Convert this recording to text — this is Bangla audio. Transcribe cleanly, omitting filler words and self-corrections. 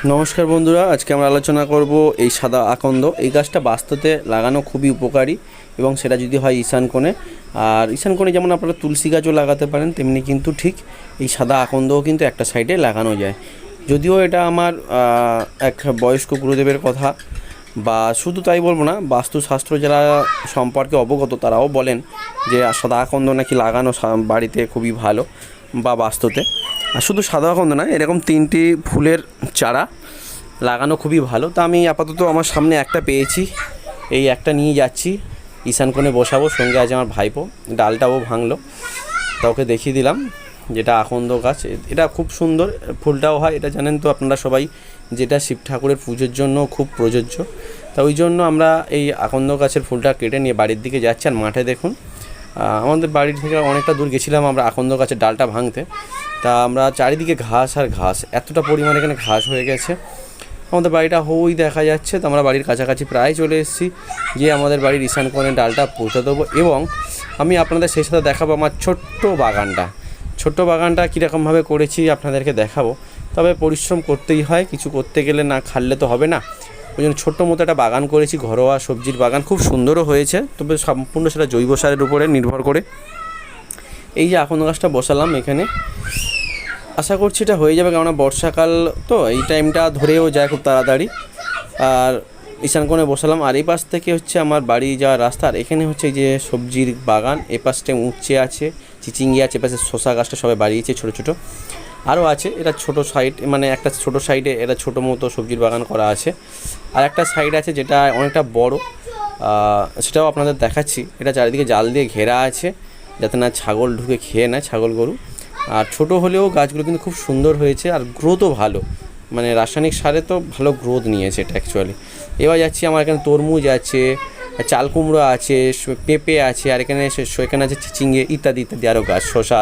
নমস্কার বন্ধুরা, আজকে আমরা আলোচনা করব এই সাদা আকন্দ। এই গাছটা বাস্তুতে লাগানো খুবই উপকারী এবং সেটা যদি হয় ঈশান কোণে। আর ঈশান কোণে যেমন আপনারা তুলসী গাছও লাগাতে পারেন, তেমনি কিন্তু ঠিক এই সাদা আকন্দও কিন্তু একটা সাইডে লাগানো যায়। যদিও এটা আমার এক বয়স্ক গুরুদেবের কথা, বা শুধু তাই বলবো না, বাস্তুশাস্ত্র যারা সম্পর্কে অবগত তারাও বলেন যে সাদা আকন্দ নাকি লাগানো বাড়িতে খুবই ভালো বা বাস্তুতে। আর শুধু সাদা আকন্দ না, এরকম 3টি ফুলের চারা লাগানো খুবই ভালো। তা আমি আপাতত আমার সামনে একটা পেয়েছি, এই একটা নিয়ে যাচ্ছি, ঈশান কোণে বসাবো। সঙ্গে আছে আমার ভাইপো, ডালটাও ভাঙলো, তা ওকে দেখিয়ে দিলাম যেটা আকন্দ গাছ। এটা খুব সুন্দর, ফুলটাও হয়, এটা জানেন তো আপনারা সবাই, যেটা শিব ঠাকুরের পুজোর জন্য খুব প্রযোজ্য। তা ওই জন্য আমরা এই আকন্দ গাছের ফুলটা কেটে নিয়ে বাড়ির দিকে যাচ্ছি। আর মাঠে দেখুন, আমাদের বাড়ির থেকে অনেকটা দূর গেছিলাম আমরা আকন্দ গাছের ডালটা ভাঙতে। তা আমরা চারিদিকে ঘাস আর ঘাস, এতটা পরিমাণে এখানে ঘাস হয়ে গেছে। আমাদের বাড়িটা হই দেখা যাচ্ছে, তো আমরা বাড়ির কাছাকাছি প্রায় চলে এসেছি, গিয়ে আমাদের বাড়ির ঈশান কোণে ডালটা পৌঁছে দেবো। এবং আমি আপনাদের সেই সাথে দেখাবো আমার ছোট্ট বাগানটা কীরকমভাবে করেছি আপনাদেরকে দেখাবো। তবে পরিশ্রম করতেই হয়, কিছু করতে গেলে না খাটলে তো হবে না। ওই জন্য ছোট্ট মতো একটা বাগান করেছি, ঘরোয়া সবজির বাগান, খুব সুন্দরও হয়েছে, তবে সম্পূর্ণ সেটা জৈব সারের উপরে নির্ভর করে। এই যে আকন্দ গাছটা বসালাম এখানে, আশা করছি এটা হয়ে যাবে, কেননা বর্ষাকাল তো, এই টাইমটা ধরেও যায় খুব তাড়াতাড়ি। আর ঈশান কোণে বসালাম। আর এই পাশ থেকে হচ্ছে আমার বাড়ি যাওয়ার রাস্তা, আর এখানে হচ্ছে এই যে সবজির বাগান। এ পাশটা উচ্ছে আছে, চিচিঙ্গি আছে, এপাশে শসা গাছটা সবাই বাড়িয়েছে ছোটো ছোটো, আরও আছে। এটা ছোটো সাইড, মানে একটা ছোটো সাইডে এটা ছোটো মতো সবজির বাগান করা আছে। আর একটা সাইড আছে যেটা অনেকটা বড়, সেটাও আপনাদের দেখাচ্ছি। এটা চারিদিকে জাল দিয়ে ঘেরা আছে, যাতে না ছাগল ঢুকে খেয়ে নেয়, ছাগল গরু। আর ছোটো হলেও গাছগুলো কিন্তু খুব সুন্দর হয়েছে, আর গ্রোথও ভালো, মানে রাসায়নিক সারে তো ভালো গ্রোথ নিয়েছে এটা অ্যাকচুয়ালি। এবার যাচ্ছি, আমার এখানে তরমুজ আছে, চাল কুমড়ো আছে, পেঁপে আছে, আর এখানে আছে চিচিঙ্গে ইত্যাদি ইত্যাদি আরও গাছ, শসা